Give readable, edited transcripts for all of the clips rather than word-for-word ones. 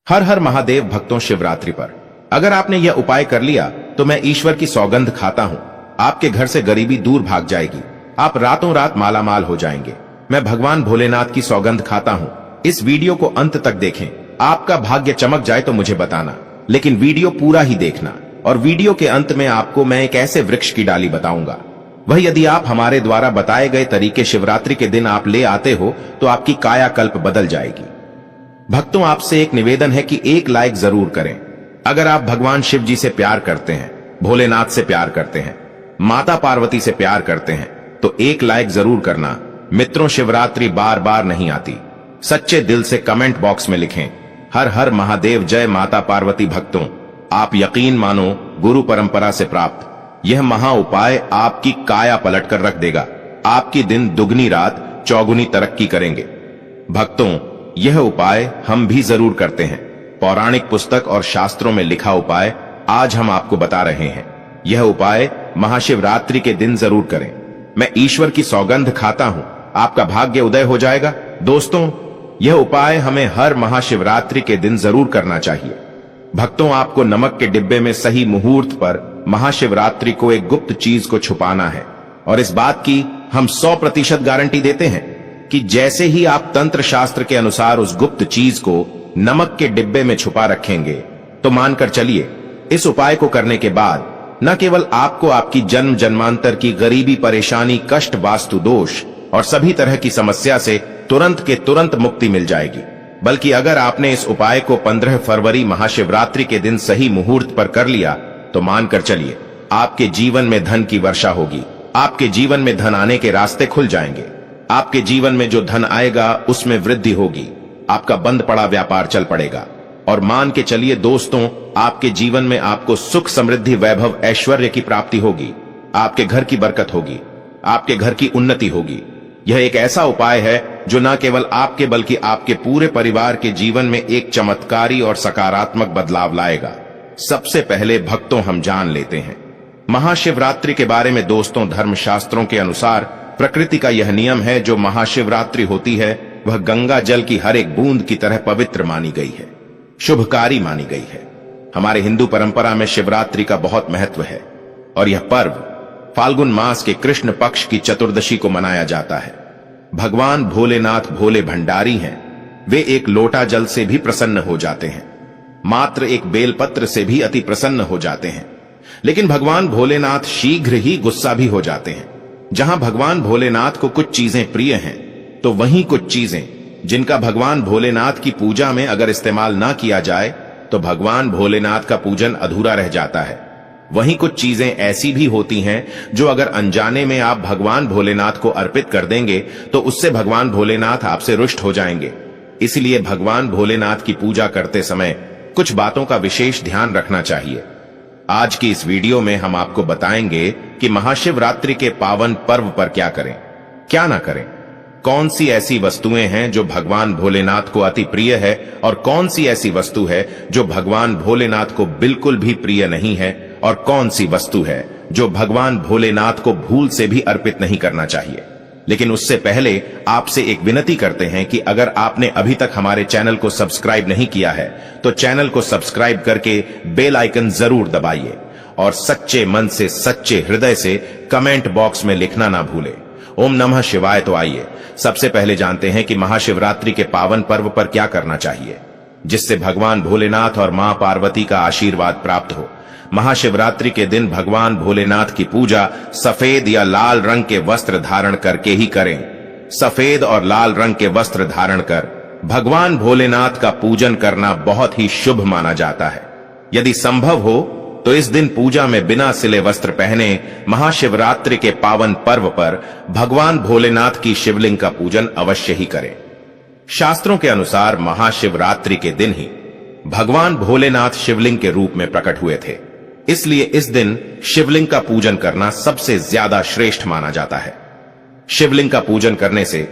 हर हर महादेव भक्तों, शिवरात्रि पर अगर आपने यह उपाय कर लिया तो मैं ईश्वर की सौगंध खाता हूं, आपके घर से गरीबी दूर भाग जाएगी, आप रातों रात मालामाल हो जाएंगे। मैं भगवान भोलेनाथ की सौगंध खाता हूं। इस वीडियो को अंत तक देखें। आपका भाग्य चमक जाए तो मुझे बताना, लेकिन वीडियो पूरा ही देखना। और वीडियो के अंत में आपको मैं एक ऐसे वृक्ष की डाली बताऊंगा, वह यदि आप हमारे द्वारा बताए गए तरीके शिवरात्रि के दिन आप ले आते हो तो आपकी कायाकल्प बदल जाएगी। भक्तों, आपसे एक निवेदन है कि एक लाइक जरूर करें। अगर आप भगवान शिव जी से प्यार करते हैं, भोलेनाथ से प्यार करते हैं, माता पार्वती से प्यार करते हैं, तो एक लाइक जरूर करना। मित्रों, शिवरात्रि बार बार नहीं आती। सच्चे दिल से कमेंट बॉक्स में लिखें, हर हर महादेव, जय माता पार्वती। भक्तों, आप यकीन मानो, गुरु परंपरा से प्राप्त यह महा उपाय आपकी काया पलट कर रख देगा। आपकी दिन दुगनी रात चौगुनी तरक्की करेंगे। भक्तों, यह उपाय हम भी जरूर करते हैं। पौराणिक पुस्तक और शास्त्रों में लिखा उपाय आज हम आपको बता रहे हैं। यह उपाय महाशिवरात्रि के दिन जरूर करें। मैं ईश्वर की सौगंध खाता हूं, आपका भाग्य उदय हो जाएगा। दोस्तों, यह उपाय हमें हर महाशिवरात्रि के दिन जरूर करना चाहिए। भक्तों, आपको नमक के डिब्बे में सही मुहूर्त पर महाशिवरात्रि को एक गुप्त चीज को छुपाना है, और इस बात की हम 100% गारंटी देते हैं कि जैसे ही आप तंत्र शास्त्र के अनुसार उस गुप्त चीज को नमक के डिब्बे में छुपा रखेंगे, तो मानकर चलिए, इस उपाय को करने के बाद न केवल आपको आपकी जन्म जन्मांतर की गरीबी, परेशानी, कष्ट, वास्तु दोष और सभी तरह की समस्या से तुरंत के तुरंत मुक्ति मिल जाएगी, बल्कि अगर आपने इस उपाय को 15 फरवरी महाशिवरात्रि के दिन सही मुहूर्त पर कर लिया, तो मानकर चलिए, आपके जीवन में धन की वर्षा होगी। आपके जीवन में धन आने के रास्ते खुल जाएंगे। आपके जीवन में जो धन आएगा उसमें वृद्धि होगी। आपका बंद पड़ा व्यापार चल पड़ेगा। और मान के चलिए दोस्तों, आपके जीवन में आपको सुख, समृद्धि, वैभव, ऐश्वर्य की प्राप्ति होगी। आपके घर की बरकत होगी, आपके घर की उन्नति होगी। यह एक ऐसा उपाय है जो न केवल आपके बल्कि आपके पूरे परिवार के जीवन में एक चमत्कारी और सकारात्मक बदलाव लाएगा। सबसे पहले भक्तों, हम जान लेते हैं महाशिवरात्रि के बारे में। दोस्तों, धर्मशास्त्रों के अनुसार प्रकृति का यह नियम है, जो महाशिवरात्रि होती है वह गंगा जल की हर एक बूंद की तरह पवित्र मानी गई है, शुभकारी मानी गई है। हमारे हिंदू परंपरा में शिवरात्रि का बहुत महत्व है, और यह पर्व फाल्गुन मास के कृष्ण पक्ष की चतुर्दशी को मनाया जाता है। भगवान भोलेनाथ भोले भंडारी हैं। वे एक लोटा जल से भी प्रसन्न हो जाते हैं, मात्र एक बेलपत्र से भी अति प्रसन्न हो जाते हैं। लेकिन भगवान भोलेनाथ शीघ्र ही गुस्सा भी हो जाते हैं। जहां भगवान भोलेनाथ को कुछ चीजें प्रिय हैं, तो वहीं कुछ चीजें जिनका भगवान भोलेनाथ की पूजा में अगर इस्तेमाल ना किया जाए तो भगवान भोलेनाथ का पूजन अधूरा रह जाता है। वहीं कुछ चीजें ऐसी भी होती हैं जो अगर अनजाने में आप भगवान भोलेनाथ को अर्पित कर देंगे तो उससे भगवान भोलेनाथ आपसे रुष्ट हो जाएंगे। इसलिए भगवान भोलेनाथ की पूजा करते समय कुछ बातों का विशेष ध्यान रखना चाहिए। आज की इस वीडियो में हम आपको बताएंगे कि महाशिवरात्रि के पावन पर्व पर क्या करें, क्या ना करें। कौन सी ऐसी वस्तुएं हैं जो भगवान भोलेनाथ को अति प्रिय है, और कौन सी ऐसी वस्तु है जो भगवान भोलेनाथ को बिल्कुल भी प्रिय नहीं है, और कौन सी वस्तु है जो भगवान भोलेनाथ को भूल से भी अर्पित नहीं करना चाहिए। लेकिन उससे पहले आपसे एक विनती करते हैं कि अगर आपने अभी तक हमारे चैनल को सब्सक्राइब नहीं किया है तो चैनल को सब्सक्राइब करके बेल आइकन जरूर दबाइए, और सच्चे मन से, सच्चे हृदय से कमेंट बॉक्स में लिखना ना भूले, ओम नमः शिवाय। तो आइए सबसे पहले जानते हैं कि महाशिवरात्रि के पावन पर्व पर क्या करना चाहिए, जिससे भगवान भोलेनाथ और मां पार्वती का आशीर्वाद प्राप्त हो। महाशिवरात्रि के दिन भगवान भोलेनाथ की पूजा सफेद या लाल रंग के वस्त्र धारण करके ही करें। सफेद और लाल रंग के वस्त्र धारण कर भगवान भोलेनाथ का पूजन करना बहुत ही शुभ माना जाता है। यदि संभव हो तो इस दिन पूजा में बिना सिले वस्त्र पहने महाशिवरात्रि के पावन पर्व पर भगवान भोलेनाथ की शिवलिंग का पूजन अवश्य ही करें। शास्त्रों के अनुसार महाशिवरात्रि के दिन ही भगवान भोलेनाथ शिवलिंग के रूप में प्रकट हुए थे, इसलिए इस दिन शिवलिंग का पूजन करना सबसे ज्यादा श्रेष्ठ माना जाता है। शिवलिंग का पूजन करने से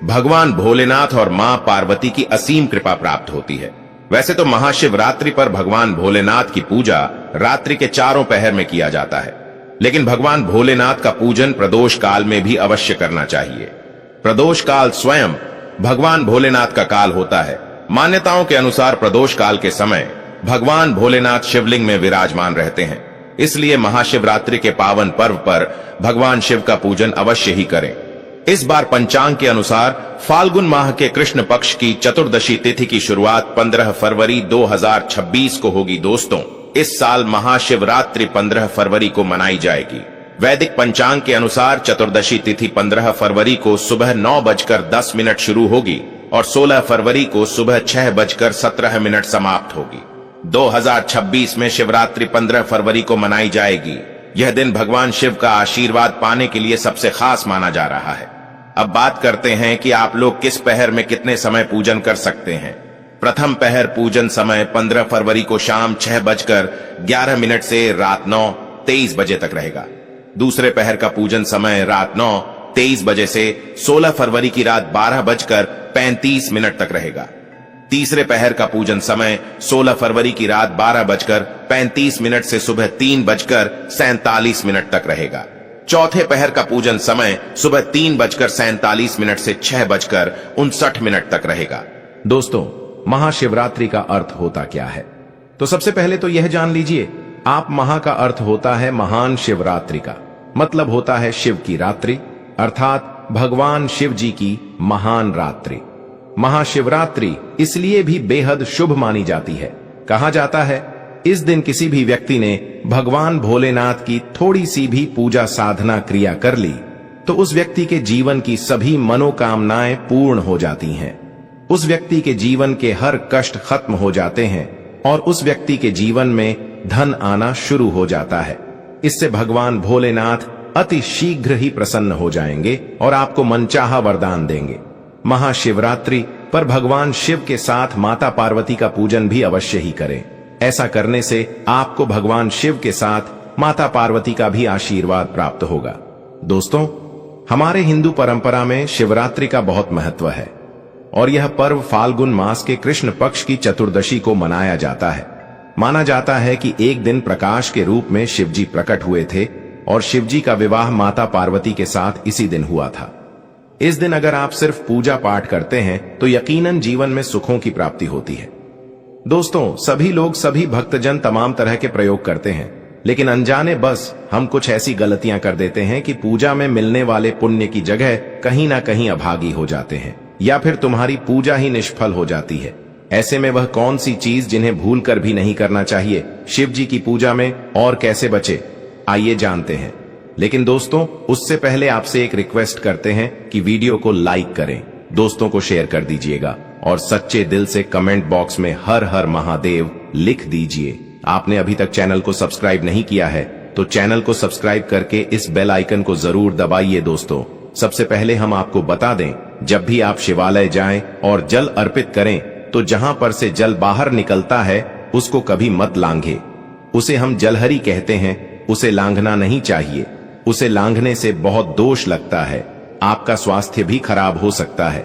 भगवान भोलेनाथ और मां पार्वती की असीम कृपा प्राप्त होती है। वैसे तो महाशिवरात्रि पर भगवान भोलेनाथ की पूजा रात्रि के चारों पहर में किया जाता है, लेकिन भगवान भोलेनाथ का पूजन प्रदोष काल में भी अवश्य करना चाहिए। प्रदोष काल स्वयं भगवान भोलेनाथ का काल होता है, मान्यताओं के अनुसार प्रदोष काल के समय भगवान भोलेनाथ शिवलिंग में विराजमान रहते हैं, इसलिए महाशिवरात्रि के पावन पर्व पर भगवान शिव का पूजन अवश्य ही करें। इस बार पंचांग के अनुसार फाल्गुन माह के कृष्ण पक्ष की चतुर्दशी तिथि की शुरुआत 15 फरवरी 2026 को होगी। दोस्तों, इस साल महाशिवरात्रि 15 फरवरी को मनाई जाएगी। वैदिक पंचांग के अनुसार चतुर्दशी तिथि 15 फरवरी को सुबह 9:10 शुरू होगी और 16 फरवरी को सुबह 6:17 समाप्त होगी। 2026 में शिवरात्रि 15 फरवरी को मनाई जाएगी। यह दिन भगवान शिव का आशीर्वाद पाने के लिए सबसे खास माना जा रहा है। अब बात करते हैं कि आप लोग किस पहर में कितने समय पूजन कर सकते हैं। प्रथम पहर पूजन समय 15 फरवरी को शाम 6:11 से रात 9:23 बजे तक रहेगा। दूसरे पहर का पूजन समय रात 9:23 बजे से 16 फरवरी की रात 12:35 तक रहेगा। तीसरे पहर का पूजन समय 16 फरवरी की रात 12:35 से सुबह 3:47 तक रहेगा। चौथे पहर का पूजन समय सुबह 3:47 से 6:59 तक रहेगा। दोस्तों, महाशिवरात्रि का अर्थ होता क्या है? तो सबसे पहले तो यह जान लीजिए, आप महा का अर्थ होता है महान शिवरात्रि का, मतलब होता है शिव की रात्रि, अर्थात भगवान शिव जी की महान रात्रि। महाशिवरात्रि इसलिए भी बेहद शुभ मानी जाती है। कहा जाता है इस दिन किसी भी व्यक्ति ने भगवान भोलेनाथ की थोड़ी सी भी पूजा साधना क्रिया कर ली तो उस व्यक्ति के जीवन की सभी मनोकामनाएं पूर्ण हो जाती हैं। उस व्यक्ति के जीवन के हर कष्ट खत्म हो जाते हैं और उस व्यक्ति के जीवन में धन आना शुरू हो जाता है। इससे भगवान भोलेनाथ अति शीघ्र ही प्रसन्न हो जाएंगे और आपको मनचाहा वरदान देंगे। महाशिवरात्रि पर भगवान शिव के साथ माता पार्वती का पूजन भी अवश्य ही करें। ऐसा करने से आपको भगवान शिव के साथ माता पार्वती का भी आशीर्वाद प्राप्त होगा। दोस्तों, हमारे हिंदू परंपरा में शिवरात्रि का बहुत महत्व है और यह पर्व फाल्गुन मास के कृष्ण पक्ष की चतुर्दशी को मनाया जाता है। माना जाता है कि एक दिन प्रकाश के रूप में शिवजी प्रकट हुए थे और शिवजी का विवाह माता पार्वती के साथ इसी दिन हुआ था। इस दिन अगर आप सिर्फ पूजा पाठ करते हैं तो यकीनन जीवन में सुखों की प्राप्ति होती है। दोस्तों, सभी लोग, सभी भक्तजन तमाम तरह के प्रयोग करते हैं, लेकिन अनजाने बस हम कुछ ऐसी गलतियां कर देते हैं कि पूजा में मिलने वाले पुण्य की जगह कहीं ना कहीं अभागी हो जाते हैं या फिर तुम्हारी पूजा ही निष्फल हो जाती है। ऐसे में वह कौन सी चीज जिन्हें भूल कर भी नहीं करना चाहिए शिव जी की पूजा में, और कैसे बचे, आइए जानते हैं। लेकिन दोस्तों, उससे पहले आपसे एक रिक्वेस्ट करते हैं कि वीडियो को लाइक करें, दोस्तों को शेयर कर दीजिएगा और सच्चे दिल से कमेंट बॉक्स में हर हर महादेव लिख दीजिए। आपने अभी तक चैनल को सब्सक्राइब नहीं किया है तो चैनल को सब्सक्राइब करके इस बेल आइकन को जरूर दबाइए। दोस्तों, सबसे पहले हम आपको बता दें, जब भी आप शिवालय जाएं और जल अर्पित करें तो जहां पर से जल बाहर निकलता है उसको कभी मत लांघे। उसे हम जलहरी कहते हैं, उसे लांघना नहीं चाहिए। उसे लांघने से बहुत दोष लगता है, आपका स्वास्थ्य भी खराब हो सकता है।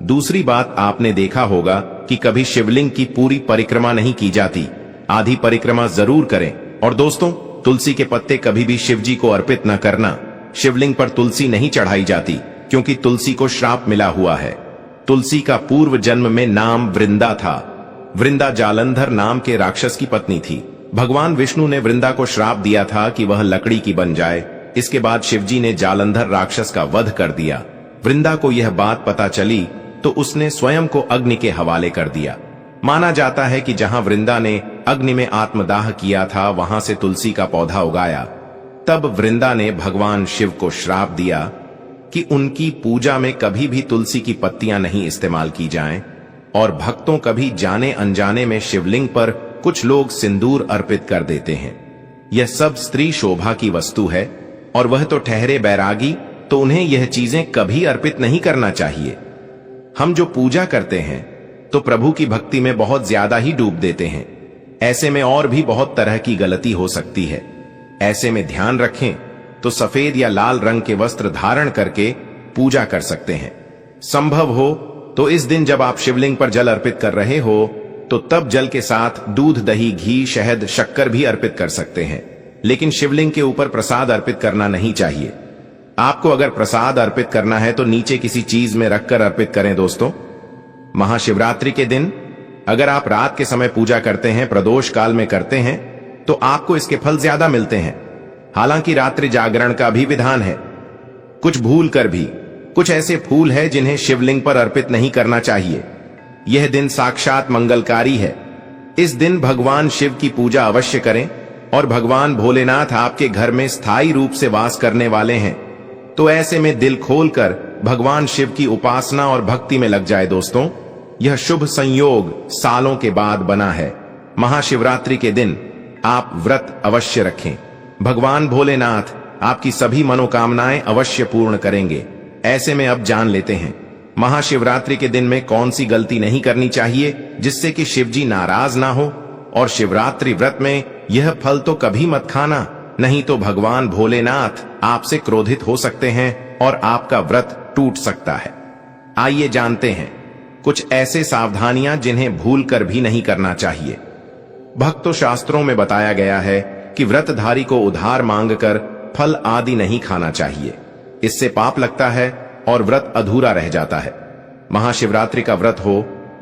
दूसरी बात, आपने देखा होगा कि कभी शिवलिंग की पूरी परिक्रमा नहीं की जाती, आधी परिक्रमा जरूर करें। और दोस्तों, तुलसी के पत्ते कभी भी शिवजी को अर्पित न करना। शिवलिंग पर तुलसी नहीं चढ़ाई जाती क्योंकि तुलसी को श्राप मिला हुआ है। तुलसी का पूर्व जन्म में नाम वृंदा था। वृंदा जालंधर नाम के राक्षस की पत्नी थी। भगवान विष्णु ने वृंदा को श्राप दिया था कि वह लकड़ी की बन जाए। इसके बाद शिवजी ने जालंधर राक्षस का वध कर दिया। वृंदा को यह बात पता चली तो उसने स्वयं को अग्नि के हवाले कर दिया। माना जाता है कि जहां वृंदा ने अग्नि में आत्मदाह किया था वहां से तुलसी का पौधा उगाया। तब वृंदा ने भगवान शिव को श्राप दिया कि उनकी पूजा में कभी भी तुलसी की पत्तियां नहीं इस्तेमाल की जाएं और भक्तों कभी जाने अनजाने में शिवलिंग पर कुछ लोग सिंदूर अर्पित कर देते हैं। यह सब स्त्री शोभा की वस्तु है और वह तो ठहरे बैरागी, तो उन्हें यह चीजें कभी अर्पित नहीं करना चाहिए। हम जो पूजा करते हैं तो प्रभु की भक्ति में बहुत ज्यादा ही डूब देते हैं। ऐसे में और भी बहुत तरह की गलती हो सकती है। ऐसे में ध्यान रखें तो सफेद या लाल रंग के वस्त्र धारण करके पूजा कर सकते हैं। संभव हो तो इस दिन जब आप शिवलिंग पर जल अर्पित कर रहे हो तो तब जल के साथ दूध, दही, घी, शहद, शक्कर भी अर्पित कर सकते हैं, लेकिन शिवलिंग के ऊपर प्रसाद अर्पित करना नहीं चाहिए। आपको अगर प्रसाद अर्पित करना है तो नीचे किसी चीज में रखकर अर्पित करें। दोस्तों, महाशिवरात्रि के दिन अगर आप रात के समय पूजा करते हैं, प्रदोष काल में करते हैं, तो आपको इसके फल ज्यादा मिलते हैं। हालांकि रात्रि जागरण का भी विधान है। कुछ भूल कर भी कुछ ऐसे फूल है जिन्हें शिवलिंग पर अर्पित नहीं करना चाहिए। यह दिन साक्षात मंगलकारी है। इस दिन भगवान शिव की पूजा अवश्य करें और भगवान भोलेनाथ आपके घर में स्थायी रूप से वास करने वाले हैं, तो ऐसे में दिल खोलकर भगवान शिव की उपासना और भक्ति में लग जाए। दोस्तों, यह शुभ संयोग सालों के बाद बना है। महाशिवरात्रि के दिन आप व्रत अवश्य रखें। भगवान भोलेनाथ आपकी सभी मनोकामनाएं अवश्य पूर्ण करेंगे। ऐसे में अब जान लेते हैं महाशिवरात्रि के दिन में कौन सी गलती नहीं करनी चाहिए जिससे कि शिवजी नाराज ना हो। और शिवरात्रि व्रत में यह फल तो कभी मत खाना, नहीं तो भगवान भोलेनाथ आपसे क्रोधित हो सकते हैं और आपका व्रत टूट सकता है। आइए जानते हैं कुछ ऐसे सावधानियां जिन्हें भूल कर भी नहीं करना चाहिए। भक्तों, शास्त्रों में बताया गया है कि व्रतधारी को उधार मांगकर फल आदि नहीं खाना चाहिए। इससे पाप लगता है और व्रत अधूरा रह जाता है। महाशिवरात्रि का व्रत हो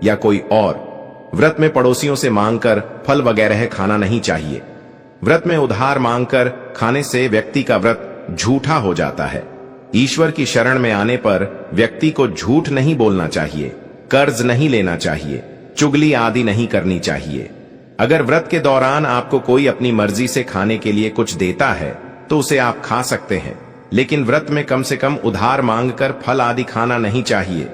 या कोई और, व्रत में पड़ोसियों से मांगकर फल वगैरह खाना नहीं चाहिए। व्रत में उधार मांगकर खाने से व्यक्ति का व्रत झूठा हो जाता है। ईश्वर की शरण में आने पर व्यक्ति को झूठ नहीं बोलना चाहिए, कर्ज नहीं लेना चाहिए, चुगली आदि नहीं करनी चाहिए। अगर व्रत के दौरान आपको कोई अपनी मर्जी से खाने के लिए कुछ देता है तो उसे आप खा सकते हैं, लेकिन व्रत में कम से कम उधार मांगकर फल आदि खाना नहीं चाहिए।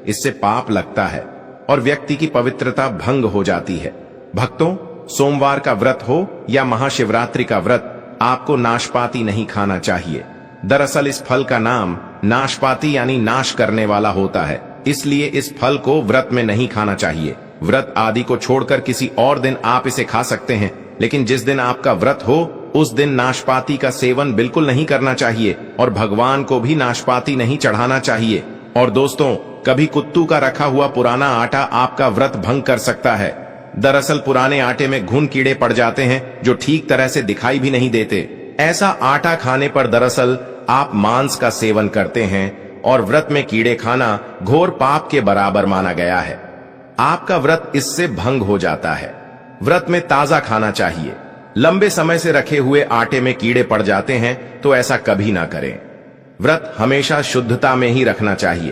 इससे पाप लगता है और व्यक्ति की पवित्रता भंग हो जाती है। भक्तों, सोमवार का व्रत हो या महाशिवरात्रि का व्रत, आपको नाशपाती नहीं खाना चाहिए। दरअसल इस फल का नाम नाशपाती यानी नाश करने वाला होता है, इसलिए इस फल को व्रत में नहीं खाना चाहिए। व्रत आदि को छोड़कर किसी और दिन आप इसे खा सकते हैं, लेकिन जिस दिन आपका व्रत हो उस दिन नाशपाती का सेवन बिल्कुल नहीं करना चाहिए और भगवान को भी नाशपाती नहीं चढ़ाना चाहिए। और दोस्तों, कभी कुत्तू का रखा हुआ पुराना आटा आपका व्रत भंग कर सकता है। दरअसल पुराने आटे में घुन कीड़े पड़ जाते हैं जो ठीक तरह से दिखाई भी नहीं देते। ऐसा आटा खाने पर दरअसल आप मांस का सेवन करते हैं और व्रत में कीड़े खाना घोर पाप के बराबर माना गया है। आपका व्रत इससे भंग हो जाता है। व्रत में ताजा खाना चाहिए। लंबे समय से रखे हुए आटे में कीड़े पड़ जाते हैं तो ऐसा कभी ना करें। व्रत हमेशा शुद्धता में ही रखना चाहिए।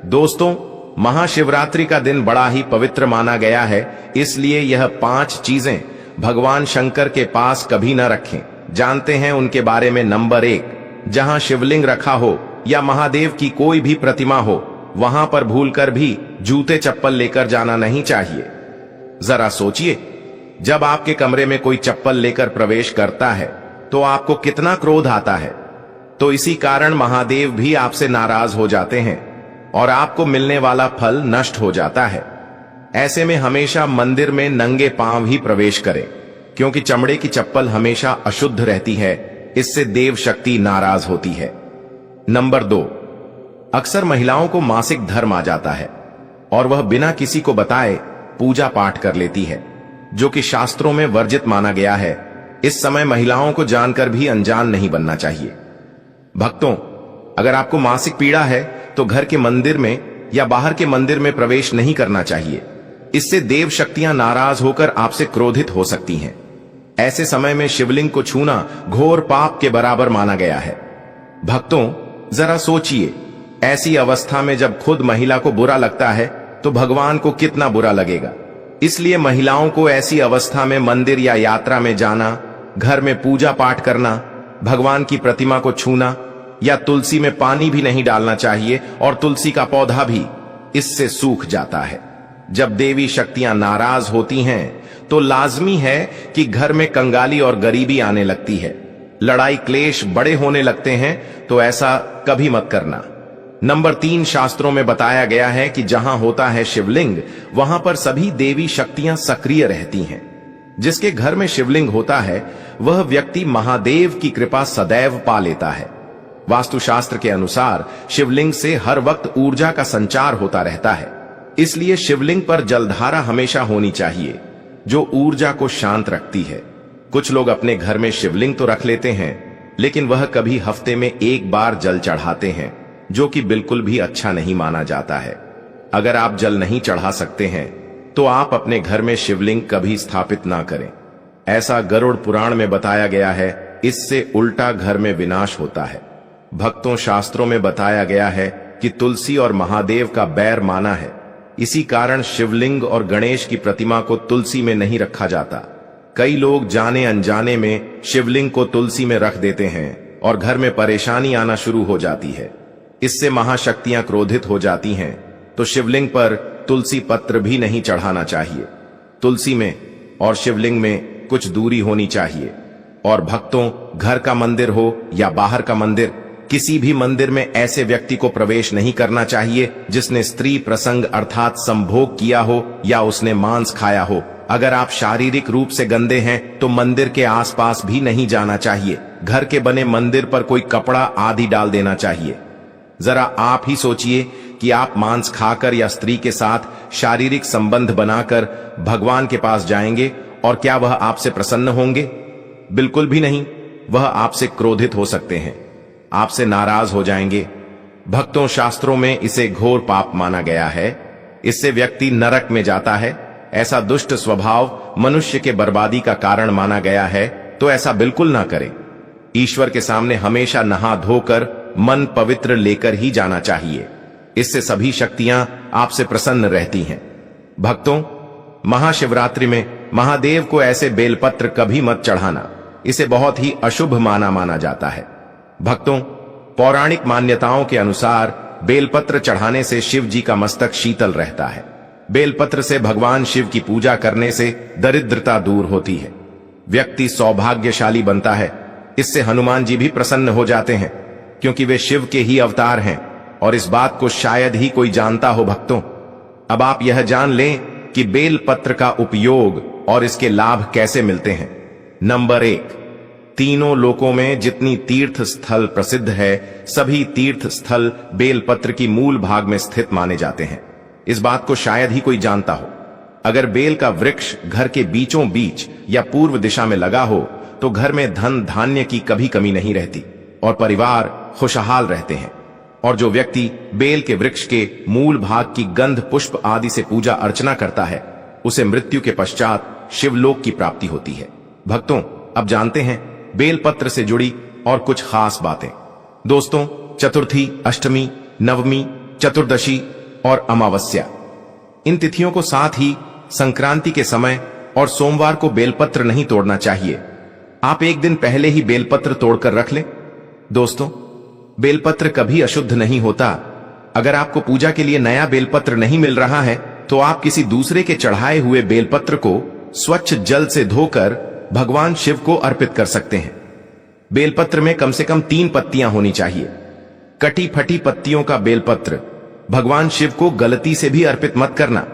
दोस्तों, महाशिवरात्रि का दिन बड़ा ही पवित्र माना गया है, इसलिए यह 5 चीजें भगवान शंकर के पास कभी न रखें। जानते हैं उनके बारे में। नंबर 1, जहां शिवलिंग रखा हो या महादेव की कोई भी प्रतिमा हो, वहां पर भूलकर भी जूते चप्पल लेकर जाना नहीं चाहिए। जरा सोचिए, जब आपके कमरे में कोई चप्पल लेकर प्रवेश करता है तो आपको कितना क्रोध आता है। तो इसी कारण महादेव भी आपसे नाराज हो जाते हैं और आपको मिलने वाला फल नष्ट हो जाता है। ऐसे में हमेशा मंदिर में नंगे पांव ही प्रवेश करें, क्योंकि चमड़े की चप्पल हमेशा अशुद्ध रहती है। इससे देव शक्ति नाराज होती है। नंबर 2, अक्सर महिलाओं को मासिक धर्म आ जाता है और वह बिना किसी को बताए पूजा पाठ कर लेती है, जो कि शास्त्रों में वर्जित माना गया है। इस समय महिलाओं को जानकर भी अनजान नहीं बनना चाहिए। भक्तों, अगर आपको मासिक पीड़ा है तो घर के मंदिर में या बाहर के मंदिर में प्रवेश नहीं करना चाहिए। इससे देव शक्तियां नाराज होकर आपसे क्रोधित हो सकती हैं। ऐसे समय में शिवलिंग को छूना घोर पाप के बराबर माना गया है। भक्तों, जरा सोचिए, ऐसी अवस्था में जब खुद महिला को बुरा लगता है तो भगवान को कितना बुरा लगेगा। इसलिए महिलाओं को ऐसी अवस्था में मंदिर या यात्रा में जाना, घर में पूजा पाठ करना, भगवान की प्रतिमा को छूना या तुलसी में पानी भी नहीं डालना चाहिए और तुलसी का पौधा भी इससे सूख जाता है। जब देवी शक्तियां नाराज होती हैं तो लाजमी है कि घर में कंगाली और गरीबी आने लगती है, लड़ाई क्लेश बड़े होने लगते हैं, तो ऐसा कभी मत करना। नंबर 3, शास्त्रों में बताया गया है कि जहां होता है शिवलिंग वहां पर सभी देवी शक्तियां सक्रिय रहती हैं। जिसके घर में शिवलिंग होता है वह व्यक्ति महादेव की कृपा सदैव पा लेता है। वास्तुशास्त्र के अनुसार शिवलिंग से हर वक्त ऊर्जा का संचार होता रहता है, इसलिए शिवलिंग पर जलधारा हमेशा होनी चाहिए जो ऊर्जा को शांत रखती है। कुछ लोग अपने घर में शिवलिंग तो रख लेते हैं, लेकिन वह कभी हफ्ते में 1 बार जल चढ़ाते हैं, जो कि बिल्कुल भी अच्छा नहीं माना जाता है। अगर आप जल नहीं चढ़ा सकते हैं तो आप अपने घर में शिवलिंग कभी स्थापित ना करें। ऐसा गरुड़ पुराण में बताया गया है। इससे उल्टा घर में विनाश होता है। भक्तों, शास्त्रों में बताया गया है कि तुलसी और महादेव का बैर माना है। इसी कारण शिवलिंग और गणेश की प्रतिमा को तुलसी में नहीं रखा जाता। कई लोग जाने अनजाने में शिवलिंग को तुलसी में रख देते हैं और घर में परेशानी आना शुरू हो जाती है। इससे महाशक्तियां क्रोधित हो जाती हैं। तो शिवलिंग पर तुलसी पत्र भी नहीं चढ़ाना चाहिए। तुलसी में और शिवलिंग में कुछ दूरी होनी चाहिए। और भक्तों, घर का मंदिर हो या बाहर का मंदिर, किसी भी मंदिर में ऐसे व्यक्ति को प्रवेश नहीं करना चाहिए जिसने स्त्री प्रसंग अर्थात संभोग किया हो या उसने मांस खाया हो। अगर आप शारीरिक रूप से गंदे हैं तो मंदिर के आसपास भी नहीं जाना चाहिए। घर के बने मंदिर पर कोई कपड़ा आदि डाल देना चाहिए। जरा आप ही सोचिए कि आप मांस खाकर या स्त्री के साथ शारीरिक संबंध बनाकर भगवान के पास जाएंगे और क्या वह आपसे प्रसन्न होंगे? बिल्कुल भी नहीं। वह आपसे क्रोधित हो सकते हैं, आपसे नाराज हो जाएंगे। भक्तों, शास्त्रों में इसे घोर पाप माना गया है। इससे व्यक्ति नरक में जाता है। ऐसा दुष्ट स्वभाव मनुष्य के बर्बादी का कारण माना गया है। तो ऐसा बिल्कुल ना करें। ईश्वर के सामने हमेशा नहा धोकर मन पवित्र लेकर ही जाना चाहिए। इससे सभी शक्तियां आपसे प्रसन्न रहती हैं। भक्तों, महाशिवरात्रि में महादेव को ऐसे बेलपत्र कभी मत चढ़ाना। इसे बहुत ही अशुभ माना जाता है। भक्तों, पौराणिक मान्यताओं के अनुसार बेलपत्र चढ़ाने से शिव जी का मस्तक शीतल रहता है। बेलपत्र से भगवान शिव की पूजा करने से दरिद्रता दूर होती है। व्यक्ति सौभाग्यशाली बनता है। इससे हनुमान जी भी प्रसन्न हो जाते हैं, क्योंकि वे शिव के ही अवतार हैं और इस बात को शायद ही कोई जानता हो। भक्तों, अब आप यह जान लें कि बेलपत्र का उपयोग और इसके लाभ कैसे मिलते हैं। नंबर 1, तीनों लोकों में जितनी तीर्थ स्थल प्रसिद्ध है, सभी तीर्थ स्थल बेलपत्र की मूल भाग में स्थित माने जाते हैं। इस बात को शायद ही कोई जानता हो। अगर बेल का वृक्ष घर के बीचों बीच या पूर्व दिशा में लगा हो तो घर में धन धान्य की कभी कमी नहीं रहती और परिवार खुशहाल रहते हैं। और जो व्यक्ति बेल के वृक्ष के मूल भाग की गंध पुष्प आदि से पूजा अर्चना करता है, उसे मृत्यु के पश्चात शिवलोक की प्राप्ति होती है। भक्तों, अब जानते हैं बेलपत्र से जुड़ी और कुछ खास बातें। दोस्तों, चतुर्थी, अष्टमी, नवमी, चतुर्दशी और अमावस्या, इन तिथियों को साथ ही संक्रांति के समय और सोमवार को बेलपत्र नहीं तोड़ना चाहिए। आप एक दिन पहले ही बेलपत्र तोड़कर रख लें। दोस्तों, बेलपत्र कभी अशुद्ध नहीं होता। अगर आपको पूजा के लिए नया बेलपत्र नहीं मिल रहा है तो आप किसी दूसरे के चढ़ाए हुए बेलपत्र को स्वच्छ जल से धोकर भगवान शिव को अर्पित कर सकते हैं। बेलपत्र में कम से कम 3 पत्तियां होनी चाहिए। कटी फटी पत्तियों का बेलपत्र भगवान शिव को गलती से भी अर्पित मत करना।